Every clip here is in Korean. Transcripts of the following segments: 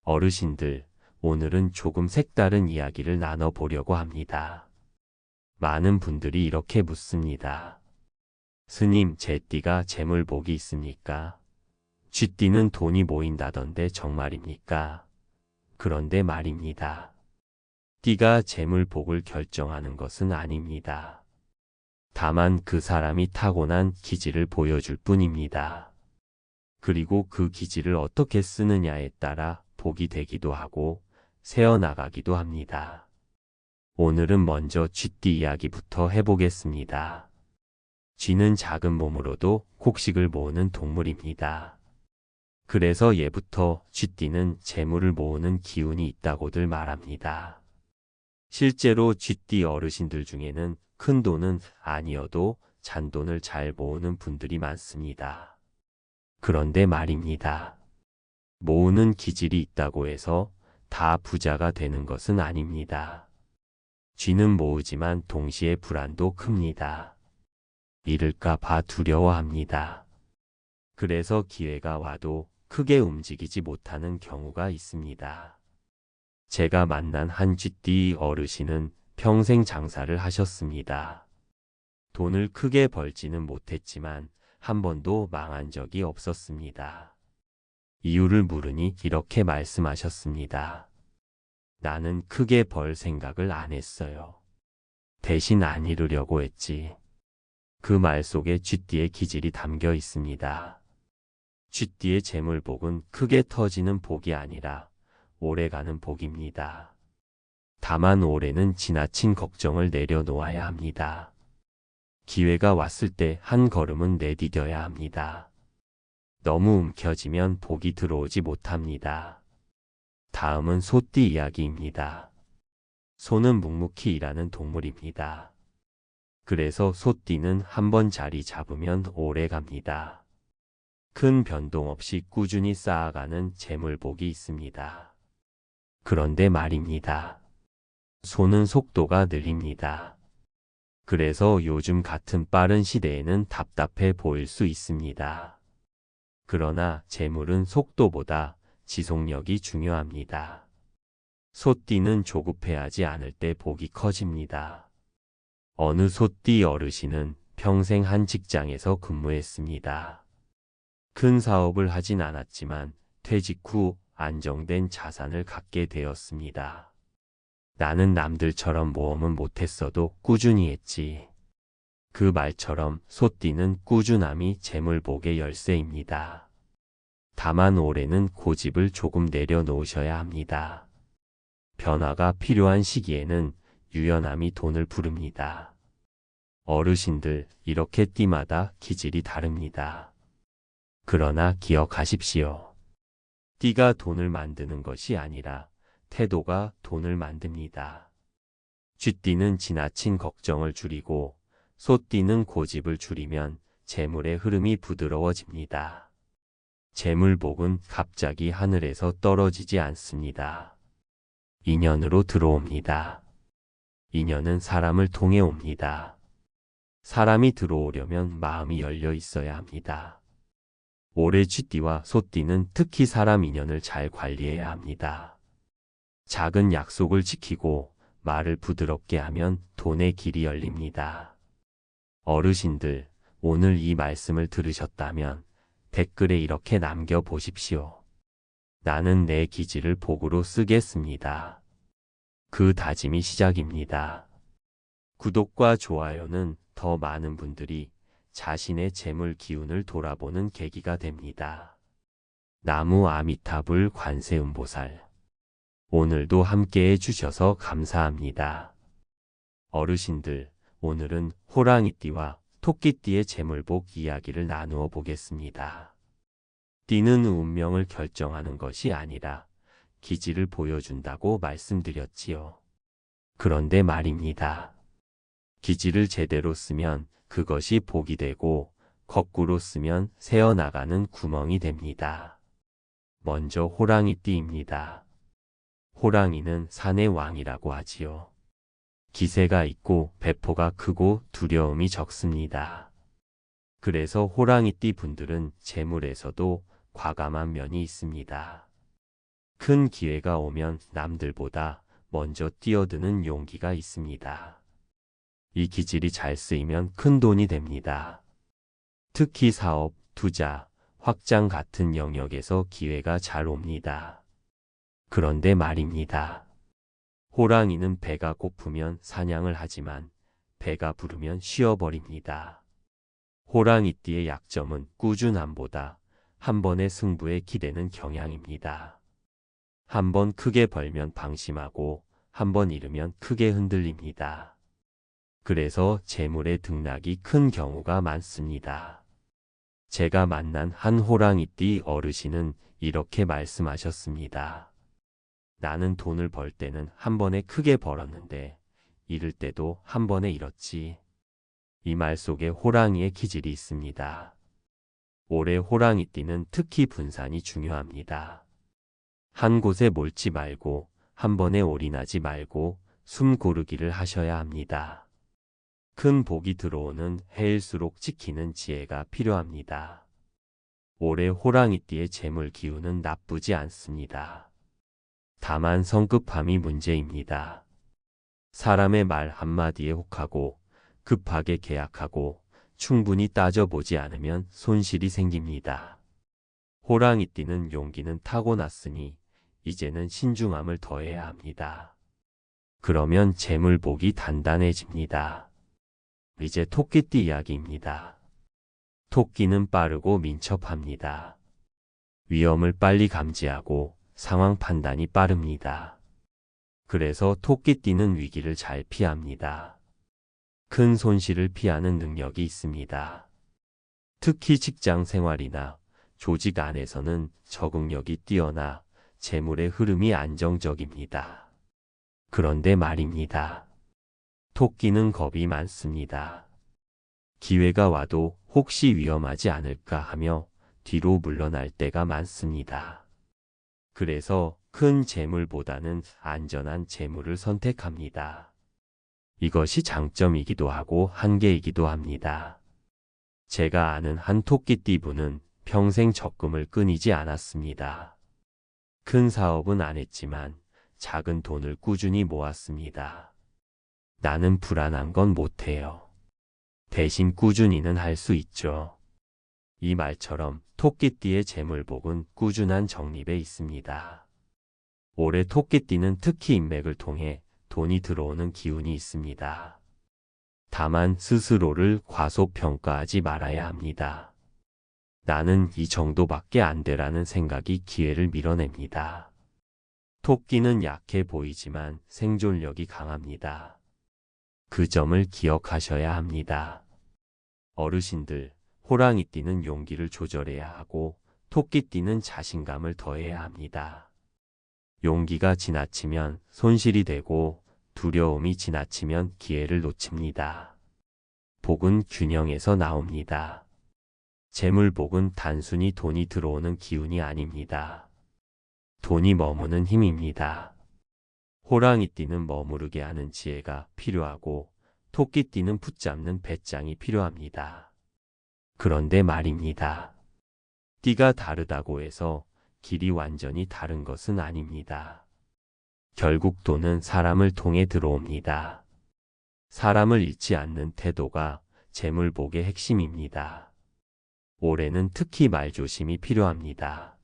어르신들, 오늘은 조금 색다른 이야기를 나눠보려고 합니다. 많은 분들이 이렇게 묻습니다. 스님, 제 띠가 재물복이 있습니까? 쥐띠는 돈이 모인다던데 정말입니까? 그런데 말입니다. 띠가 재물복을 결정하는 것은 아닙니다. 다만 그 사람이 타고난 기질을 보여줄 뿐입니다. 그리고 그 기질을 어떻게 쓰느냐에 따라 복이 되기도 하고 새어나가기도 합니다. 오늘은 먼저 쥐띠 이야기부터 해보겠습니다. 쥐는 작은 몸으로도 곡식을 모으는 동물입니다. 그래서 예부터 쥐띠는 재물을 모으는 기운이 있다고들 말합니다. 실제로 쥐띠 어르신들 중에는 큰 돈은 아니어도 잔돈을 잘 모으는 분들이 많습니다. 그런데 말입니다. 모으는 기질이 있다고 해서 다 부자가 되는 것은 아닙니다. 쥐는 모으지만 동시에 불안도 큽니다. 잃을까 봐 두려워합니다. 그래서 기회가 와도 크게 움직이지 못하는 경우가 있습니다. 제가 만난 한 쥐띠 어르신은 평생 장사를 하셨습니다. 돈을 크게 벌지는 못했지만 한 번도 망한 적이 없었습니다. 이유를 물으니 이렇게 말씀하셨습니다. 나는 크게 벌 생각을 안 했어요. 대신 안 잃으려고 했지. 그 말 속에 쥐띠의 기질이 담겨 있습니다. 쥐띠의 재물복은 크게 터지는 복이 아니라 오래가는 복입니다. 다만 올해는 지나친 걱정을 내려놓아야 합니다. 기회가 왔을 때 한 걸음은 내디뎌야 합니다. 너무 움켜쥐면 복이 들어오지 못합니다. 다음은 소띠 이야기입니다. 소는 묵묵히 일하는 동물입니다. 그래서 소띠는 한 번 자리 잡으면 오래 갑니다. 큰 변동 없이 꾸준히 쌓아가는 재물복이 있습니다. 그런데 말입니다. 소는 속도가 느립니다. 그래서 요즘 같은 빠른 시대에는 답답해 보일 수 있습니다. 그러나 재물은 속도보다 지속력이 중요합니다. 소띠는 조급해하지 않을 때 복이 커집니다. 어느 소띠 어르신은 평생 한 직장에서 근무했습니다. 큰 사업을 하진 않았지만 퇴직 후 안정된 자산을 갖게 되었습니다. 나는 남들처럼 모험은 못했어도 꾸준히 했지. 그 말처럼 소띠는 꾸준함이 재물복의 열쇠입니다. 다만 올해는 고집을 조금 내려놓으셔야 합니다. 변화가 필요한 시기에는 유연함이 돈을 부릅니다. 어르신들, 이렇게 띠마다 기질이 다릅니다. 그러나 기억하십시오. 띠가 돈을 만드는 것이 아니라 태도가 돈을 만듭니다. 쥐띠는 지나친 걱정을 줄이고 소띠는 고집을 줄이면 재물의 흐름이 부드러워집니다. 재물복은 갑자기 하늘에서 떨어지지 않습니다. 인연으로 들어옵니다. 인연은 사람을 통해 옵니다. 사람이 들어오려면 마음이 열려 있어야 합니다. 올해 쥐띠와 소띠는 특히 사람 인연을 잘 관리해야 합니다. 작은 약속을 지키고 말을 부드럽게 하면 돈의 길이 열립니다. 어르신들, 오늘 이 말씀을 들으셨다면 댓글에 이렇게 남겨보십시오. 나는 내 기질을 복으로 쓰겠습니다. 그 다짐이 시작입니다. 구독과 좋아요는 더 많은 분들이 자신의 재물 기운을 돌아보는 계기가 됩니다. 나무 아미타불 관세음보살. 오늘도 함께해 주셔서 감사합니다. 어르신들, 오늘은 호랑이띠와 토끼띠의 재물복 이야기를 나누어 보겠습니다. 띠는 운명을 결정하는 것이 아니라 기질을 보여준다고 말씀드렸지요. 그런데 말입니다. 기질을 제대로 쓰면 그것이 복이 되고 거꾸로 쓰면 새어나가는 구멍이 됩니다. 먼저 호랑이띠입니다. 호랑이는 산의 왕이라고 하지요. 기세가 있고 배포가 크고 두려움이 적습니다. 그래서 호랑이띠 분들은 재물에서도 과감한 면이 있습니다. 큰 기회가 오면 남들보다 먼저 뛰어드는 용기가 있습니다. 이 기질이 잘 쓰이면 큰 돈이 됩니다. 특히 사업, 투자, 확장 같은 영역에서 기회가 잘 옵니다. 그런데 말입니다. 호랑이는 배가 고프면 사냥을 하지만 배가 부르면 쉬어버립니다. 호랑이띠의 약점은 꾸준함보다 한 번의 승부에 기대는 경향입니다. 한 번 크게 벌면 방심하고 한 번 잃으면 크게 흔들립니다. 그래서 재물의 등락이 큰 경우가 많습니다. 제가 만난 한 호랑이띠 어르신은 이렇게 말씀하셨습니다. 나는 돈을 벌 때는 한 번에 크게 벌었는데 잃을 때도 한 번에 잃었지. 이 말 속에 호랑이의 기질이 있습니다. 올해 호랑이띠는 특히 분산이 중요합니다. 한 곳에 몰지 말고 한 번에 올인하지 말고 숨 고르기를 하셔야 합니다. 큰 복이 들어오는 해일수록 지키는 지혜가 필요합니다. 올해 호랑이띠의 재물 기운은 나쁘지 않습니다. 다만 성급함이 문제입니다. 사람의 말 한마디에 혹하고 급하게 계약하고 충분히 따져보지 않으면 손실이 생깁니다. 호랑이띠는 용기는 타고났으니 이제는 신중함을 더해야 합니다. 그러면 재물복이 단단해집니다. 이제 토끼띠 이야기입니다. 토끼는 빠르고 민첩합니다. 위험을 빨리 감지하고 상황 판단이 빠릅니다. 그래서 토끼띠는 위기를 잘 피합니다. 큰 손실을 피하는 능력이 있습니다. 특히 직장 생활이나 조직 안에서는 적응력이 뛰어나 재물의 흐름이 안정적입니다. 그런데 말입니다. 토끼는 겁이 많습니다. 기회가 와도 혹시 위험하지 않을까 하며 뒤로 물러날 때가 많습니다. 그래서 큰 재물보다는 안전한 재물을 선택합니다. 이것이 장점이기도 하고 한계이기도 합니다. 제가 아는 한 토끼띠 분은 평생 적금을 끊이지 않았습니다. 큰 사업은 안 했지만 작은 돈을 꾸준히 모았습니다. 나는 불안한 건 못해요. 대신 꾸준히는 할 수 있죠. 이 말처럼 토끼띠의 재물복은 꾸준한 적립에 있습니다. 올해 토끼띠는 특히 인맥을 통해 돈이 들어오는 기운이 있습니다. 다만 스스로를 과소평가하지 말아야 합니다. 나는 이 정도밖에 안 돼라는 생각이 기회를 밀어냅니다. 토끼는 약해 보이지만 생존력이 강합니다. 그 점을 기억하셔야 합니다. 어르신들, 호랑이띠는 용기를 조절해야 하고 토끼띠는 자신감을 더해야 합니다. 용기가 지나치면 손실이 되고 두려움이 지나치면 기회를 놓칩니다. 복은 균형에서 나옵니다. 재물복은 단순히 돈이 들어오는 기운이 아닙니다. 돈이 머무는 힘입니다. 호랑이띠는 머무르게 하는 지혜가 필요하고 토끼띠는 붙잡는 배짱이 필요합니다. 그런데 말입니다. 띠가 다르다고 해서 길이 완전히 다른 것은 아닙니다. 결국 돈은 사람을 통해 들어옵니다. 사람을 잃지 않는 태도가 재물복의 핵심입니다. 올해는 특히 말조심이 필요합니다.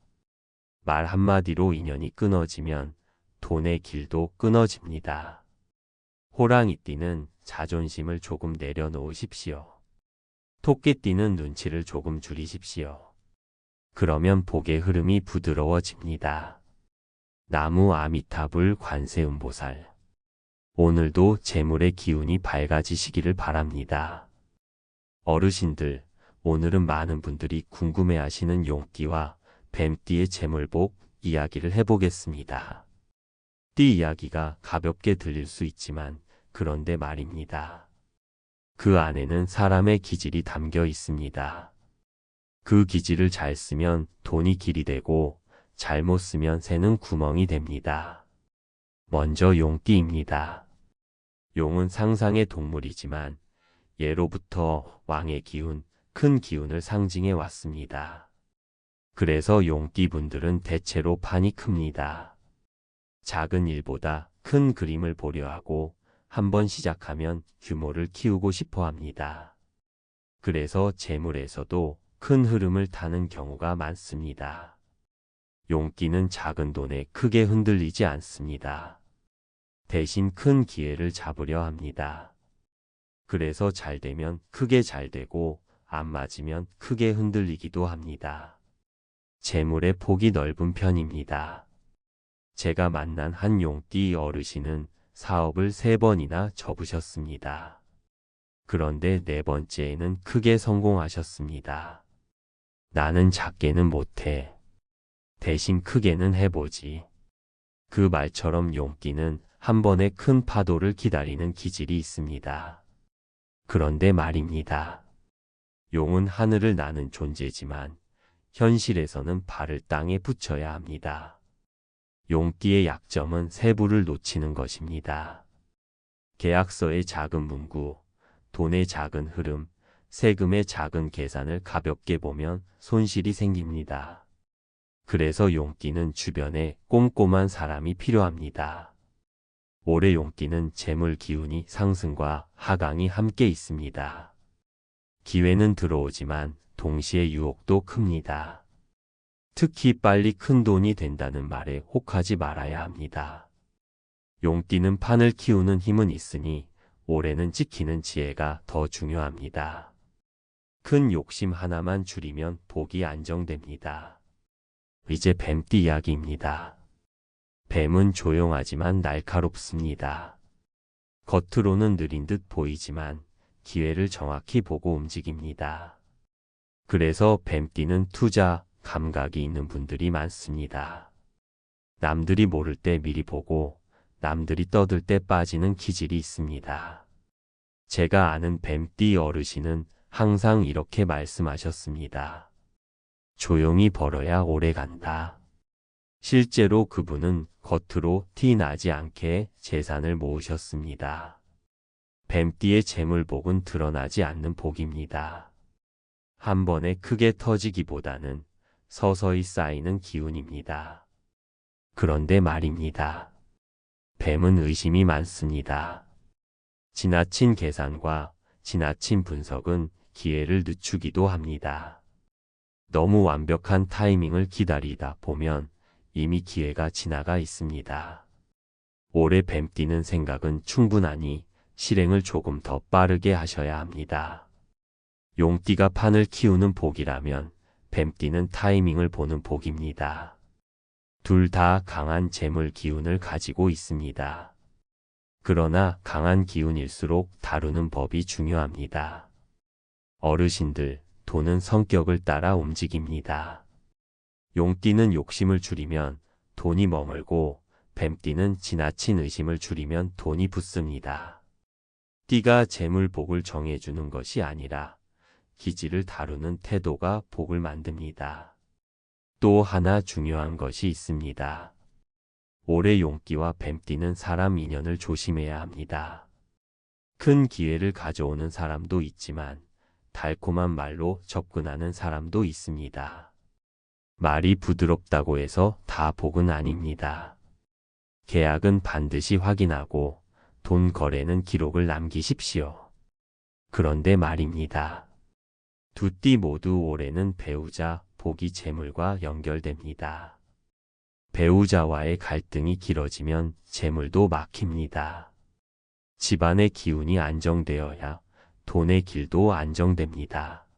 말 한마디로 인연이 끊어지면 돈의 길도 끊어집니다. 호랑이띠는 자존심을 조금 내려놓으십시오. 토끼띠는 눈치를 조금 줄이십시오. 그러면 복의 흐름이 부드러워집니다. 나무 아미타불 관세음보살. 오늘도 재물의 기운이 밝아지시기를 바랍니다. 어르신들, 오늘은 많은 분들이 궁금해하시는 용띠와 뱀띠의 재물복 이야기를 해보겠습니다. 띠 이야기가 가볍게 들릴 수 있지만 그런데 말입니다. 그 안에는 사람의 기질이 담겨 있습니다. 그 기질을 잘 쓰면 돈이 길이 되고 잘못 쓰면 새는 구멍이 됩니다. 먼저 용띠입니다. 용은 상상의 동물이지만 예로부터 왕의 기운, 큰 기운을 상징해 왔습니다. 그래서 용띠분들은 대체로 판이 큽니다. 작은 일보다 큰 그림을 보려 하고 한번 시작하면 규모를 키우고 싶어 합니다. 그래서 재물에서도 큰 흐름을 타는 경우가 많습니다. 용띠는 작은 돈에 크게 흔들리지 않습니다. 대신 큰 기회를 잡으려 합니다. 그래서 잘 되면 크게 잘 되고 안 맞으면 크게 흔들리기도 합니다. 재물의 폭이 넓은 편입니다. 제가 만난 한 용띠 어르신은 사업을 3번이나 접으셨습니다. 그런데 4번째에는 크게 성공하셨습니다. 나는 작게는 못해. 대신 크게는 해보지. 그 말처럼 용띠는 한 번에 큰 파도를 기다리는 기질이 있습니다. 그런데 말입니다. 용은 하늘을 나는 존재지만 현실에서는 발을 땅에 붙여야 합니다. 용띠의 약점은 세부를 놓치는 것입니다. 계약서의 작은 문구, 돈의 작은 흐름, 세금의 작은 계산을 가볍게 보면 손실이 생깁니다. 그래서 용띠는 주변에 꼼꼼한 사람이 필요합니다. 올해 용띠는 재물 기운이 상승과 하강이 함께 있습니다. 기회는 들어오지만 동시에 유혹도 큽니다. 특히 빨리 큰 돈이 된다는 말에 혹하지 말아야 합니다. 용띠는 판을 키우는 힘은 있으니 올해는 지키는 지혜가 더 중요합니다. 큰 욕심 하나만 줄이면 복이 안정됩니다. 이제 뱀띠 이야기입니다. 뱀은 조용하지만 날카롭습니다. 겉으로는 느린 듯 보이지만 기회를 정확히 보고 움직입니다. 그래서 뱀띠는 투자, 감각이 있는 분들이 많습니다. 남들이 모를 때 미리 보고 남들이 떠들 때 빠지는 기질이 있습니다. 제가 아는 뱀띠 어르신은 항상 이렇게 말씀하셨습니다. 조용히 벌어야 오래 간다. 실제로 그분은 겉으로 티 나지 않게 재산을 모으셨습니다. 뱀띠의 재물복은 드러나지 않는 복입니다. 한 번에 크게 터지기보다는 서서히 쌓이는 기운입니다. 그런데 말입니다. 뱀은 의심이 많습니다. 지나친 계산과 지나친 분석은 기회를 늦추기도 합니다. 너무 완벽한 타이밍을 기다리다 보면 이미 기회가 지나가 있습니다. 올해 뱀띠는 생각은 충분하니 실행을 조금 더 빠르게 하셔야 합니다. 용띠가 판을 키우는 복이라면 뱀띠는 타이밍을 보는 복입니다. 둘 다 강한 재물 기운을 가지고 있습니다. 그러나 강한 기운일수록 다루는 법이 중요합니다. 어르신들, 돈은 성격을 따라 움직입니다. 용띠는 욕심을 줄이면 돈이 머물고 뱀띠는 지나친 의심을 줄이면 돈이 붙습니다. 띠가 재물복을 정해주는 것이 아니라 기질을 다루는 태도가 복을 만듭니다. 또 하나 중요한 것이 있습니다. 올해 용띠와 뱀띠는 사람 인연을 조심해야 합니다. 큰 기회를 가져오는 사람도 있지만 달콤한 말로 접근하는 사람도 있습니다. 말이 부드럽다고 해서 다 복은 아닙니다. 계약은 반드시 확인하고 돈 거래는 기록을 남기십시오. 그런데 말입니다. 두 띠 모두 올해는 배우자, 복이 재물과 연결됩니다. 배우자와의 갈등이 길어지면 재물도 막힙니다. 집안의 기운이 안정되어야 돈의 길도 안정됩니다.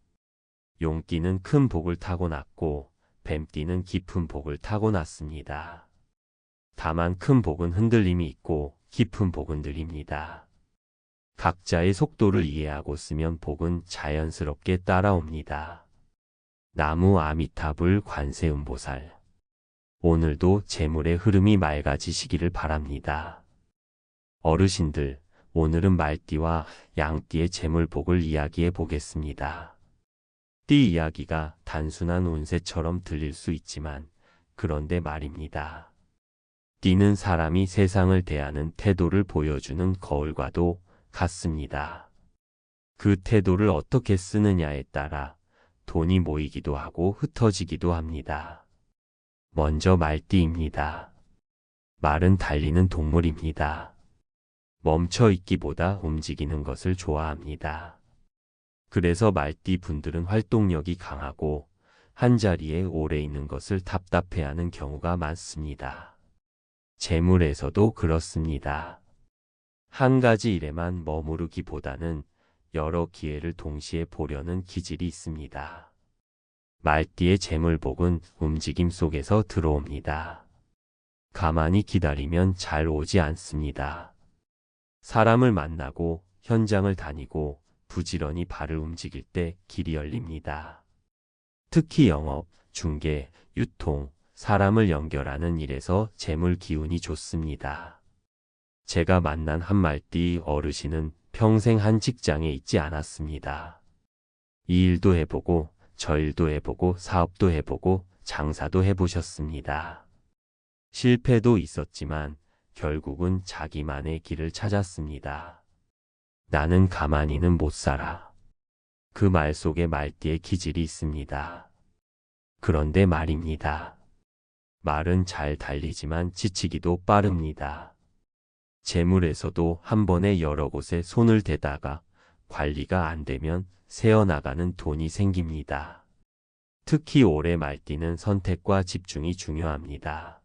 용띠는 큰 복을 타고났고 뱀띠는 깊은 복을 타고났습니다. 다만 큰 복은 흔들림이 있고 깊은 복은 느립니다. 각자의 속도를 이해하고 쓰면 복은 자연스럽게 따라옵니다. 나무 아미타불 관세음보살. 오늘도 재물의 흐름이 맑아지시기를 바랍니다. 어르신들, 오늘은 말띠와 양띠의 재물복을 이야기해 보겠습니다. 띠 이야기가 단순한 운세처럼 들릴 수 있지만 그런데 말입니다. 띠는 사람이 세상을 대하는 태도를 보여주는 거울과도 같습니다. 그 태도를 어떻게 쓰느냐에 따라 돈이 모이기도 하고 흩어지기도 합니다. 먼저 말띠입니다. 말은 달리는 동물입니다. 멈춰 있기보다 움직이는 것을 좋아합니다. 그래서 말띠 분들은 활동력이 강하고 한자리에 오래 있는 것을 답답해하는 경우가 많습니다. 재물에서도 그렇습니다. 한 가지 일에만 머무르기보다는 여러 기회를 동시에 보려는 기질이 있습니다. 말띠의 재물복은 움직임 속에서 들어옵니다. 가만히 기다리면 잘 오지 않습니다. 사람을 만나고 현장을 다니고 부지런히 발을 움직일 때 길이 열립니다. 특히 영업, 중개, 유통, 사람을 연결하는 일에서 재물 기운이 좋습니다. 제가 만난 한 말띠 어르신은 평생 한 직장에 있지 않았습니다. 이 일도 해보고 저 일도 해보고 사업도 해보고 장사도 해보셨습니다. 실패도 있었지만 결국은 자기만의 길을 찾았습니다. 나는 가만히는 못 살아. 그 말 속에 말띠의 기질이 있습니다. 그런데 말입니다. 말은 잘 달리지만 지치기도 빠릅니다. 재물에서도 한 번에 여러 곳에 손을 대다가 관리가 안 되면 새어나가는 돈이 생깁니다. 특히 올해 말띠는 선택과 집중이 중요합니다.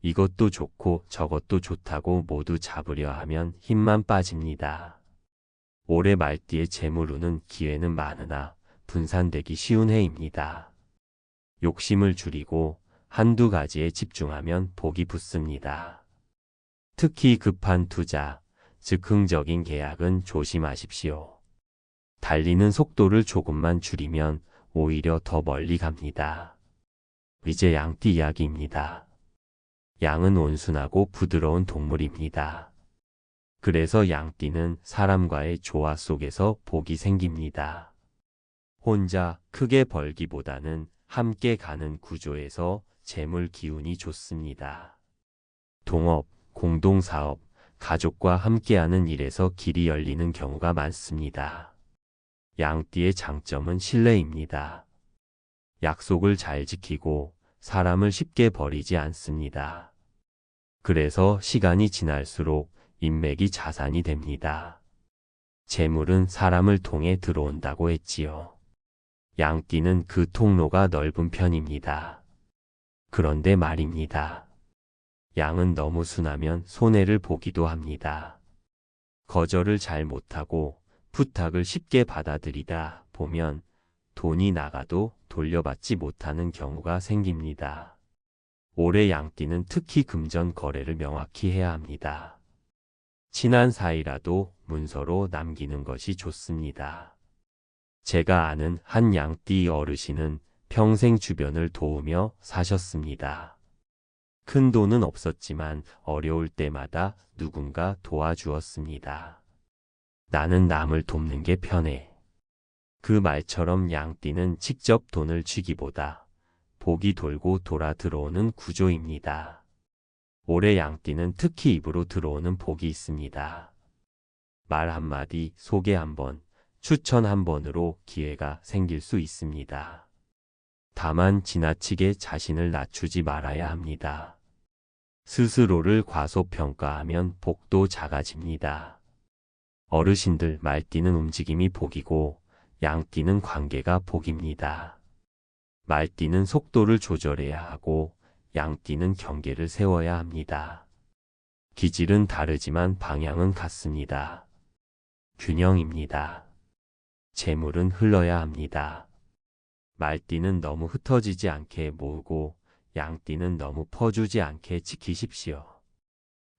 이것도 좋고 저것도 좋다고 모두 잡으려 하면 힘만 빠집니다. 올해 말띠의 재물운은 기회는 많으나 분산되기 쉬운 해입니다. 욕심을 줄이고 한두 가지에 집중하면 복이 붙습니다. 특히 급한 투자, 즉흥적인 계약은 조심하십시오. 달리는 속도를 조금만 줄이면 오히려 더 멀리 갑니다. 이제 양띠 이야기입니다. 양은 온순하고 부드러운 동물입니다. 그래서 양띠는 사람과의 조화 속에서 복이 생깁니다. 혼자 크게 벌기보다는 함께 가는 구조에서 재물 기운이 좋습니다. 동업, 공동사업, 가족과 함께하는 일에서 길이 열리는 경우가 많습니다. 양띠의 장점은 신뢰입니다. 약속을 잘 지키고 사람을 쉽게 버리지 않습니다. 그래서 시간이 지날수록 인맥이 자산이 됩니다. 재물은 사람을 통해 들어온다고 했지요. 양띠는 그 통로가 넓은 편입니다. 그런데 말입니다. 양은 너무 순하면 손해를 보기도 합니다. 거절을 잘 못하고 부탁을 쉽게 받아들이다 보면 돈이 나가도 돌려받지 못하는 경우가 생깁니다. 올해 양띠는 특히 금전 거래를 명확히 해야 합니다. 친한 사이라도 문서로 남기는 것이 좋습니다. 제가 아는 한 양띠 어르신은 평생 주변을 도우며 사셨습니다. 큰 돈은 없었지만 어려울 때마다 누군가 도와주었습니다. 나는 남을 돕는 게 편해. 그 말처럼 양띠는 직접 돈을 쥐기보다 복이 돌고 돌아 들어오는 구조입니다. 올해 양띠는 특히 입으로 들어오는 복이 있습니다. 말 한마디, 소개 한번, 추천 한 번으로 기회가 생길 수 있습니다. 다만 지나치게 자신을 낮추지 말아야 합니다. 스스로를 과소평가하면 복도 작아집니다. 어르신들 말띠는 움직임이 복이고 양띠는 관계가 복입니다. 말띠는 속도를 조절해야 하고 양띠는 경계를 세워야 합니다. 기질은 다르지만 방향은 같습니다. 균형입니다. 재물은 흘러야 합니다. 말띠는 너무 흩어지지 않게 모으고 양띠는 너무 퍼주지 않게 지키십시오.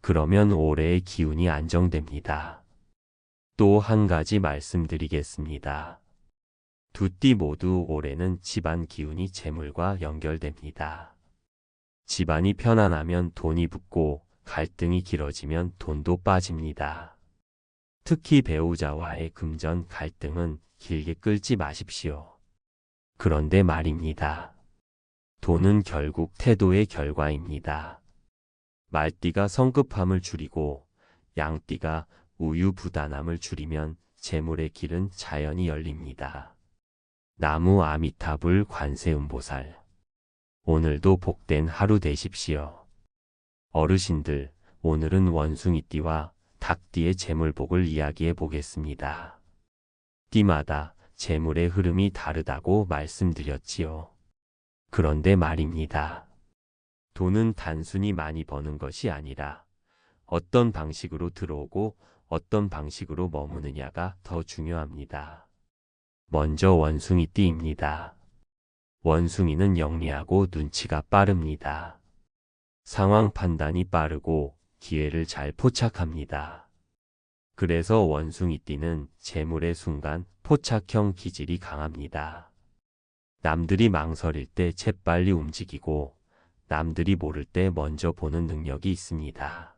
그러면 올해의 기운이 안정됩니다. 또 한 가지 말씀드리겠습니다. 두 띠 모두 올해는 집안 기운이 재물과 연결됩니다. 집안이 편안하면 돈이 붙고 갈등이 길어지면 돈도 빠집니다. 특히 배우자와의 금전 갈등은 길게 끌지 마십시오. 그런데 말입니다. 돈은 결국 태도의 결과입니다. 말띠가 성급함을 줄이고 양띠가 우유부단함을 줄이면 재물의 길은 자연히 열립니다. 나무 아미타불 관세음보살. 오늘도 복된 하루 되십시오. 어르신들, 오늘은 원숭이띠와 닭띠의 재물복을 이야기해 보겠습니다. 띠마다 재물의 흐름이 다르다고 말씀드렸지요. 그런데 말입니다. 돈은 단순히 많이 버는 것이 아니라 어떤 방식으로 들어오고 어떤 방식으로 머무느냐가 더 중요합니다. 먼저 원숭이띠입니다. 원숭이는 영리하고 눈치가 빠릅니다. 상황 판단이 빠르고 기회를 잘 포착합니다. 그래서 원숭이띠는 재물의 순간 포착형 기질이 강합니다. 남들이 망설일 때 재빨리 움직이고 남들이 모를 때 먼저 보는 능력이 있습니다.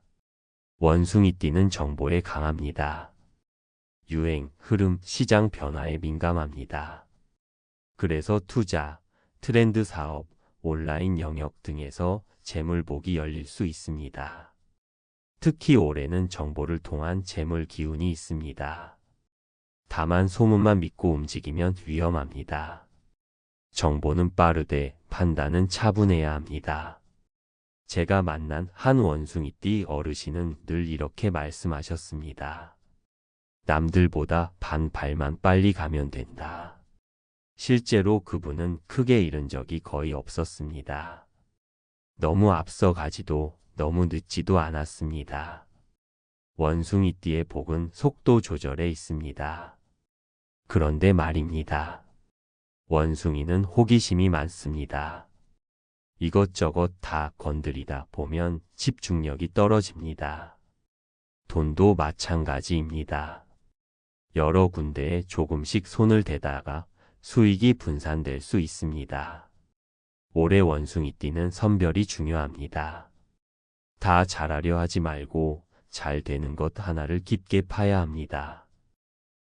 원숭이띠는 정보에 강합니다. 유행, 흐름, 시장 변화에 민감합니다. 그래서 투자, 트렌드 사업, 온라인 영역 등에서 재물복이 열릴 수 있습니다. 특히 올해는 정보를 통한 재물 기운이 있습니다. 다만 소문만 믿고 움직이면 위험합니다. 정보는 빠르되 판단은 차분해야 합니다. 제가 만난 한 원숭이띠 어르신은 늘 이렇게 말씀하셨습니다. 남들보다 반 발만 빨리 가면 된다. 실제로 그분은 크게 잃은 적이 거의 없었습니다. 너무 앞서가지도 너무 늦지도 않았습니다. 원숭이띠의 복은 속도 조절에 있습니다. 그런데 말입니다. 원숭이는 호기심이 많습니다. 이것저것 다 건드리다 보면 집중력이 떨어집니다. 돈도 마찬가지입니다. 여러 군데에 조금씩 손을 대다가 수익이 분산될 수 있습니다. 올해 원숭이띠는 선별이 중요합니다. 다 잘하려 하지 말고 잘 되는 것 하나를 깊게 파야 합니다.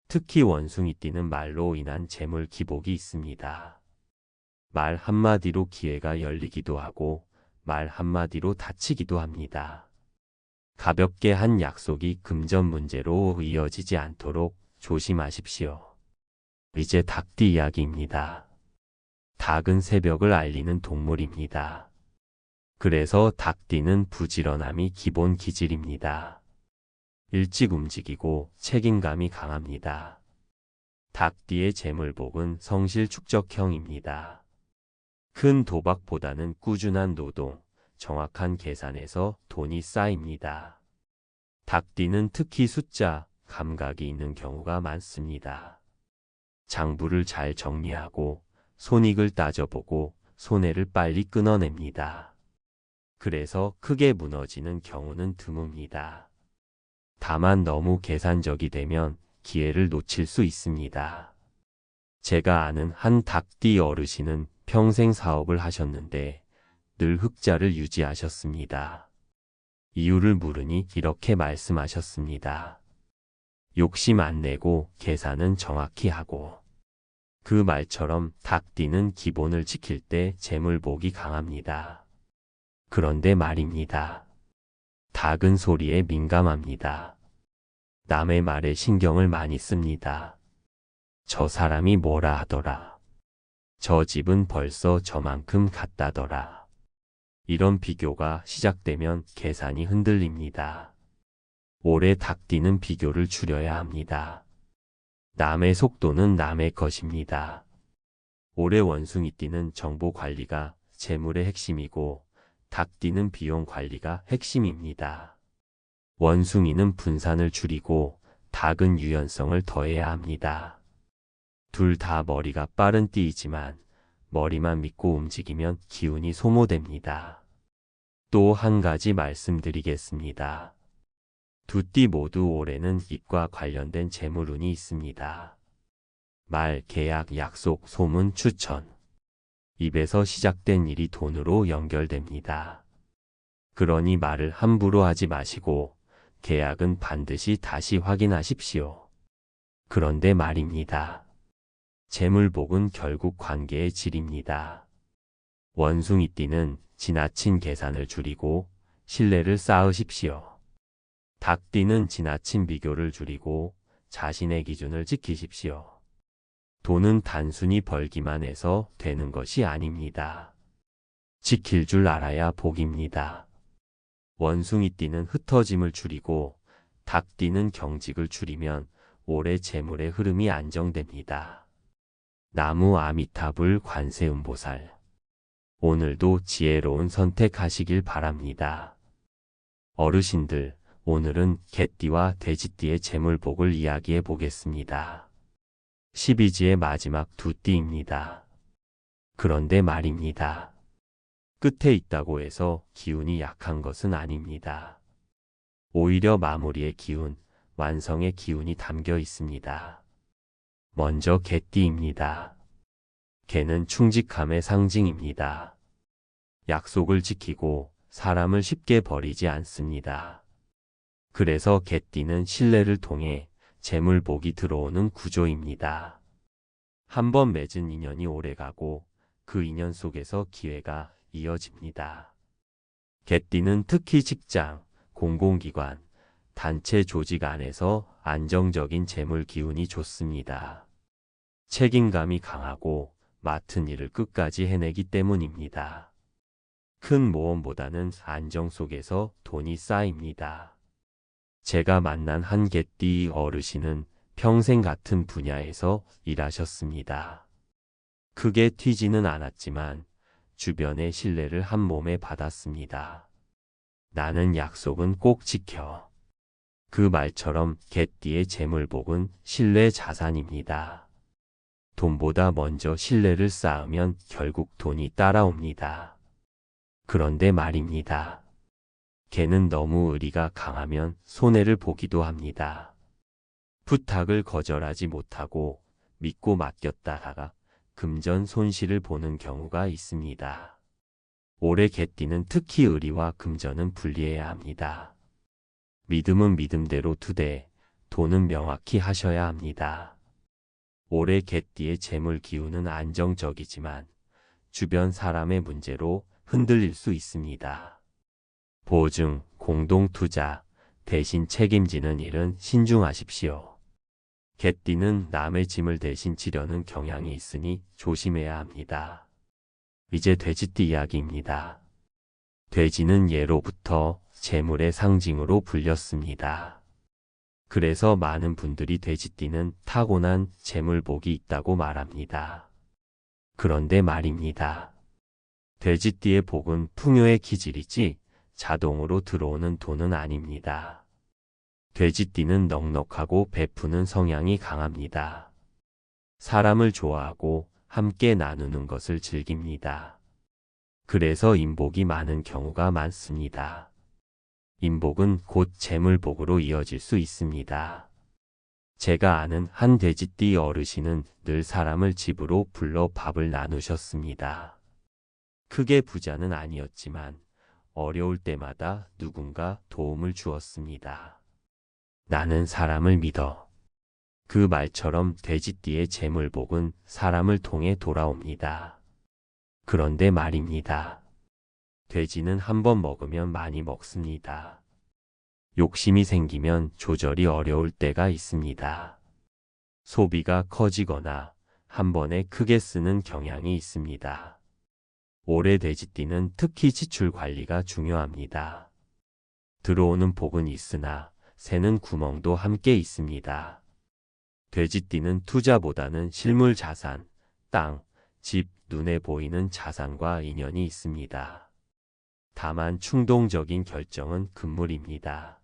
특히 원숭이띠는 말로 인한 재물 기복이 있습니다. 말 한마디로 기회가 열리기도 하고 말 한마디로 다치기도 합니다. 가볍게 한 약속이 금전 문제로 이어지지 않도록 조심하십시오. 이제 닭띠 이야기입니다. 닭은 새벽을 알리는 동물입니다. 그래서 닭띠는 부지런함이 기본 기질입니다. 일찍 움직이고 책임감이 강합니다. 닭띠의 재물복은 성실 축적형입니다. 큰 도박보다는 꾸준한 노동, 정확한 계산에서 돈이 쌓입니다. 닭띠는 특히 숫자, 감각이 있는 경우가 많습니다. 장부를 잘 정리하고 손익을 따져보고 손해를 빨리 끊어냅니다. 그래서 크게 무너지는 경우는 드뭅니다. 다만 너무 계산적이 되면 기회를 놓칠 수 있습니다. 제가 아는 한 닭띠 어르신은 평생 사업을 하셨는데 늘 흑자를 유지하셨습니다. 이유를 물으니 이렇게 말씀하셨습니다. 욕심 안 내고 계산은 정확히 하고. 그 말처럼 닭띠는 기본을 지킬 때 재물복이 강합니다. 그런데 말입니다. 닭은 소리에 민감합니다. 남의 말에 신경을 많이 씁니다. 저 사람이 뭐라 하더라. 저 집은 벌써 저만큼 갔다더라. 이런 비교가 시작되면 계산이 흔들립니다. 올해 닭띠는 비교를 줄여야 합니다. 남의 속도는 남의 것입니다. 올해 원숭이띠는 정보 관리가 재물의 핵심이고 닭띠는 비용 관리가 핵심입니다. 원숭이는 분산을 줄이고 닭은 유연성을 더해야 합니다. 둘 다 머리가 빠른 띠이지만 머리만 믿고 움직이면 기운이 소모됩니다. 또 한 가지 말씀드리겠습니다. 두 띠 모두 올해는 입과 관련된 재물운이 있습니다. 말, 계약, 약속, 소문, 추천. 입에서 시작된 일이 돈으로 연결됩니다. 그러니 말을 함부로 하지 마시고 계약은 반드시 다시 확인하십시오. 그런데 말입니다. 재물복은 결국 관계의 질입니다. 원숭이띠는 지나친 계산을 줄이고 신뢰를 쌓으십시오. 닭띠는 지나친 비교를 줄이고 자신의 기준을 지키십시오. 돈은 단순히 벌기만 해서 되는 것이 아닙니다. 지킬 줄 알아야 복입니다. 원숭이띠는 흩어짐을 줄이고 닭띠는 경직을 줄이면 올해 재물의 흐름이 안정됩니다. 나무 아미타불 관세음보살. 오늘도 지혜로운 선택하시길 바랍니다. 어르신들, 오늘은 개띠와 돼지띠의 재물복을 이야기해 보겠습니다. 12지의 마지막 두 띠입니다. 그런데 말입니다. 끝에 있다고 해서 기운이 약한 것은 아닙니다. 오히려 마무리의 기운, 완성의 기운이 담겨 있습니다. 먼저 개띠입니다. 개는 충직함의 상징입니다. 약속을 지키고 사람을 쉽게 버리지 않습니다. 그래서 개띠는 신뢰를 통해 재물복이 들어오는 구조입니다. 한번 맺은 인연이 오래가고 그 인연 속에서 기회가 이어집니다. 개띠는 특히 직장, 공공기관, 단체 조직 안에서 안정적인 재물 기운이 좋습니다. 책임감이 강하고 맡은 일을 끝까지 해내기 때문입니다. 큰 모험보다는 안정 속에서 돈이 쌓입니다. 제가 만난 한 개띠 어르신은 평생 같은 분야에서 일하셨습니다. 크게 튀지는 않았지만 주변의 신뢰를 한 몸에 받았습니다. 나는 약속은 꼭 지켜. 그 말처럼 개띠의 재물복은 신뢰 자산입니다. 돈보다 먼저 신뢰를 쌓으면 결국 돈이 따라옵니다. 그런데 말입니다. 개는 너무 의리가 강하면 손해를 보기도 합니다. 부탁을 거절하지 못하고 믿고 맡겼다가 금전 손실을 보는 경우가 있습니다. 올해 개띠는 특히 의리와 금전은 분리해야 합니다. 믿음은 믿음대로 두되 돈은 명확히 하셔야 합니다. 올해 개띠의 재물 기운은 안정적이지만 주변 사람의 문제로 흔들릴 수 있습니다. 보증, 공동투자, 대신 책임지는 일은 신중하십시오. 개띠는 남의 짐을 대신 지려는 경향이 있으니 조심해야 합니다. 이제 돼지띠 이야기입니다. 돼지는 예로부터 재물의 상징으로 불렸습니다. 그래서 많은 분들이 돼지띠는 타고난 재물복이 있다고 말합니다. 그런데 말입니다. 돼지띠의 복은 풍요의 기질이지 자동으로 들어오는 돈은 아닙니다. 돼지띠는 넉넉하고 베푸는 성향이 강합니다. 사람을 좋아하고 함께 나누는 것을 즐깁니다. 그래서 인복이 많은 경우가 많습니다. 인복은 곧 재물복으로 이어질 수 있습니다. 제가 아는 한 돼지띠 어르신은 늘 사람을 집으로 불러 밥을 나누셨습니다. 크게 부자는 아니었지만 어려울 때마다 누군가 도움을 주었습니다. 나는 사람을 믿어. 그 말처럼 돼지띠의 재물복은 사람을 통해 돌아옵니다. 그런데 말입니다. 돼지는 한번 먹으면 많이 먹습니다. 욕심이 생기면 조절이 어려울 때가 있습니다. 소비가 커지거나 한 번에 크게 쓰는 경향이 있습니다. 올해 돼지띠는 특히 지출 관리가 중요합니다. 들어오는 복은 있으나 새는 구멍도 함께 있습니다. 돼지띠는 투자보다는 실물 자산, 땅, 집, 눈에 보이는 자산과 인연이 있습니다. 다만 충동적인 결정은 금물입니다.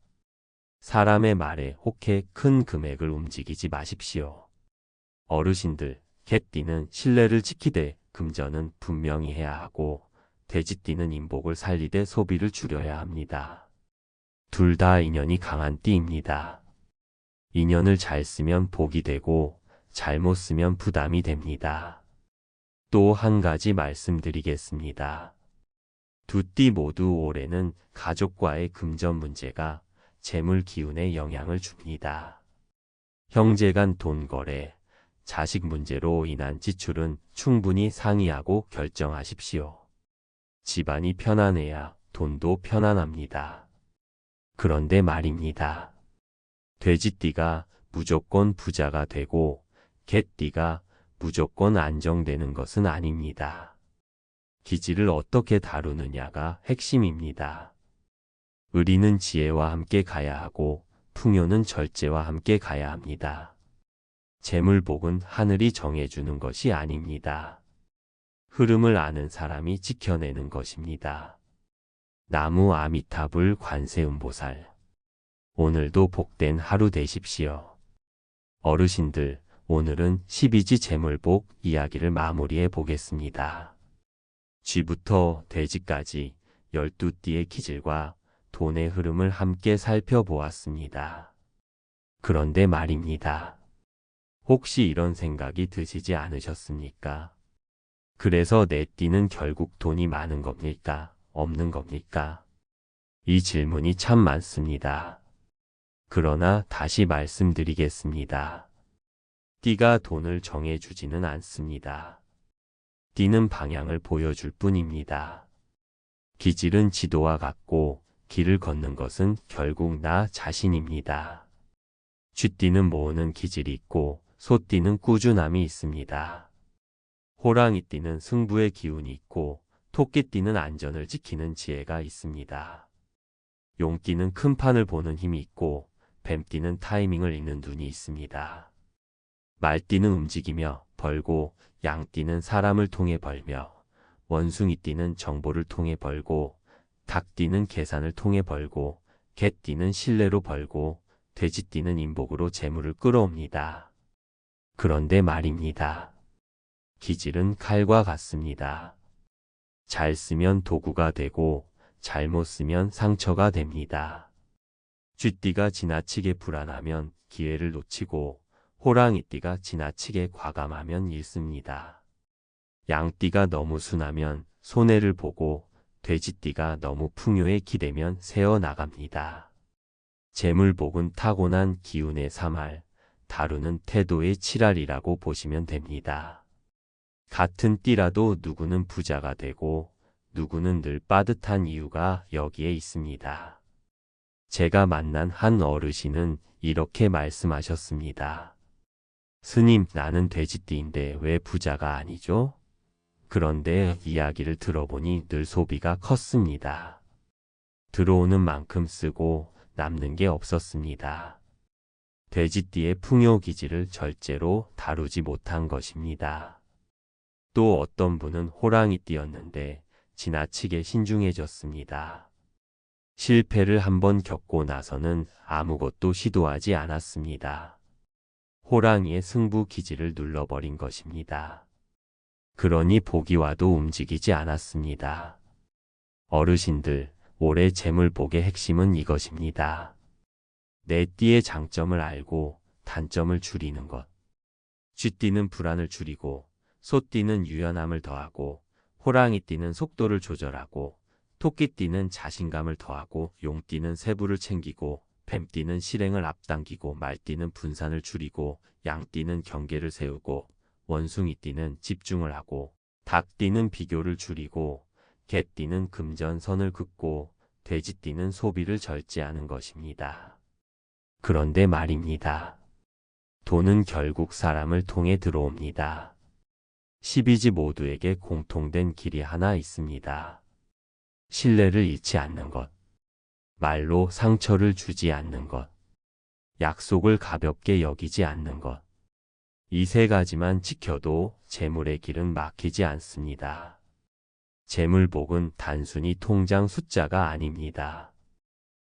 사람의 말에 혹해 큰 금액을 움직이지 마십시오. 어르신들, 개띠는 신뢰를 지키되 금전은 분명히 해야 하고 돼지띠는 인복을 살리되 소비를 줄여야 합니다. 둘 다 인연이 강한 띠입니다. 인연을 잘 쓰면 복이 되고 잘못 쓰면 부담이 됩니다. 또 한 가지 말씀드리겠습니다. 두 띠 모두 올해는 가족과의 금전 문제가 재물 기운에 영향을 줍니다. 형제 간 돈 거래, 자식 문제로 인한 지출은 충분히 상의하고 결정하십시오. 집안이 편안해야 돈도 편안합니다. 그런데 말입니다. 돼지띠가 무조건 부자가 되고 개띠가 무조건 안정되는 것은 아닙니다. 기질을 어떻게 다루느냐가 핵심입니다. 의리는 지혜와 함께 가야 하고 풍요는 절제와 함께 가야 합니다. 재물복은 하늘이 정해주는 것이 아닙니다. 흐름을 아는 사람이 지켜내는 것입니다. 나무 아미타불 관세음보살. 오늘도 복된 하루 되십시오. 어르신들, 오늘은 12지 재물복 이야기를 마무리해 보겠습니다. 쥐부터 돼지까지 12띠의 기질과 돈의 흐름을 함께 살펴보았습니다. 그런데 말입니다. 혹시 이런 생각이 드시지 않으셨습니까? 그래서 내 띠는 결국 돈이 많은 겁니까? 없는 겁니까? 이 질문이 참 많습니다. 그러나 다시 말씀드리겠습니다. 띠가 돈을 정해주지는 않습니다. 띠는 방향을 보여줄 뿐입니다. 기질은 지도와 같고 길을 걷는 것은 결국 나 자신입니다. 쥐띠는 모으는 기질이 있고 소띠는 꾸준함이 있습니다. 호랑이띠는 승부의 기운이 있고 토끼띠는 안전을 지키는 지혜가 있습니다. 용띠는 큰 판을 보는 힘이 있고 뱀띠는 타이밍을 읽는 눈이 있습니다. 말띠는 움직이며 벌고 양띠는 사람을 통해 벌며 원숭이띠는 정보를 통해 벌고 닭띠는 계산을 통해 벌고 개띠는 신뢰로 벌고 돼지띠는 인복으로 재물을 끌어옵니다. 그런데 말입니다. 기질은 칼과 같습니다. 잘 쓰면 도구가 되고 잘못 쓰면 상처가 됩니다. 쥐띠가 지나치게 불안하면 기회를 놓치고 호랑이띠가 지나치게 과감하면 잃습니다. 양띠가 너무 순하면 손해를 보고 돼지띠가 너무 풍요에 기대면 새어나갑니다. 재물복은 타고난 기운의 3할, 다루는 태도의 7할이라고 보시면 됩니다. 같은 띠라도 누구는 부자가 되고 누구는 늘 빠듯한 이유가 여기에 있습니다. 제가 만난 한 어르신은 이렇게 말씀하셨습니다. 스님, 나는 돼지띠인데 왜 부자가 아니죠? 그런데 이야기를 들어보니 늘 소비가 컸습니다. 들어오는 만큼 쓰고 남는 게 없었습니다. 돼지띠의 풍요 기질을 절제로 다루지 못한 것입니다. 또 어떤 분은 호랑이띠였는데 지나치게 신중해졌습니다. 실패를 한번 겪고 나서는 아무것도 시도하지 않았습니다. 호랑이의 승부 기질을 눌러버린 것입니다. 그러니 복이 와도 움직이지 않았습니다. 어르신들, 올해 재물복의 핵심은 이것입니다. 내 띠의 장점을 알고 단점을 줄이는 것. 쥐띠는 불안을 줄이고 소띠는 유연함을 더하고 호랑이띠는 속도를 조절하고 토끼띠는 자신감을 더하고 용띠는 세부를 챙기고 뱀띠는 실행을 앞당기고 말띠는 분산을 줄이고 양띠는 경계를 세우고 원숭이띠는 집중을 하고 닭띠는 비교를 줄이고 개띠는 금전선을 긋고 돼지띠는 소비를 절제하는 것입니다. 그런데 말입니다. 돈은 결국 사람을 통해 들어옵니다. 12지 모두에게 공통된 길이 하나 있습니다. 신뢰를 잃지 않는 것, 말로 상처를 주지 않는 것, 약속을 가볍게 여기지 않는 것. 이 세 가지만 지켜도 재물의 길은 막히지 않습니다. 재물복은 단순히 통장 숫자가 아닙니다.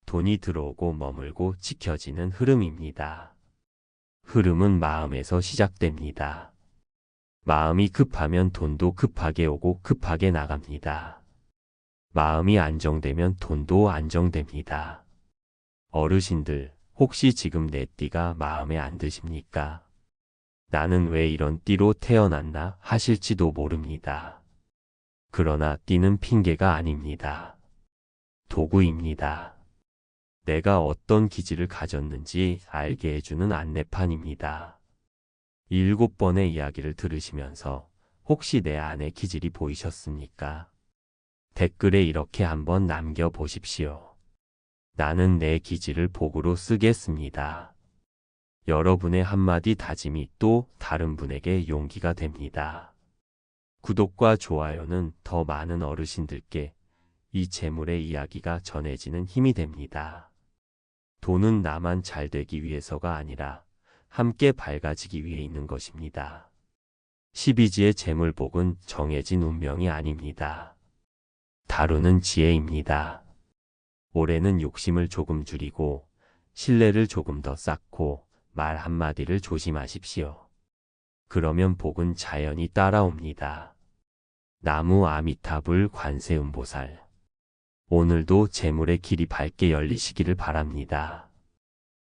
돈이 들어오고 머물고 지켜지는 흐름입니다. 흐름은 마음에서 시작됩니다. 마음이 급하면 돈도 급하게 오고 급하게 나갑니다. 마음이 안정되면 돈도 안정됩니다. 어르신들, 혹시 지금 내 띠가 마음에 안 드십니까? 나는 왜 이런 띠로 태어났나 하실지도 모릅니다. 그러나 띠는 핑계가 아닙니다. 도구입니다. 내가 어떤 기질을 가졌는지 알게 해주는 안내판입니다. 7번의 이야기를 들으시면서 혹시 내 안의 기질이 보이셨습니까? 댓글에 이렇게 한번 남겨보십시오. 나는 내 기질을 복으로 쓰겠습니다. 여러분의 한마디 다짐이 또 다른 분에게 용기가 됩니다. 구독과 좋아요는 더 많은 어르신들께 이 재물의 이야기가 전해지는 힘이 됩니다. 돈은 나만 잘 되기 위해서가 아니라 함께 밝아지기 위해 있는 것입니다. 12지의 재물복은 정해진 운명이 아닙니다. 다루는 지혜입니다. 올해는 욕심을 조금 줄이고 신뢰를 조금 더 쌓고 말 한마디를 조심하십시오. 그러면 복은 자연히 따라옵니다. 나무 아미타불 관세음보살. 오늘도 재물의 길이 밝게 열리시기를 바랍니다.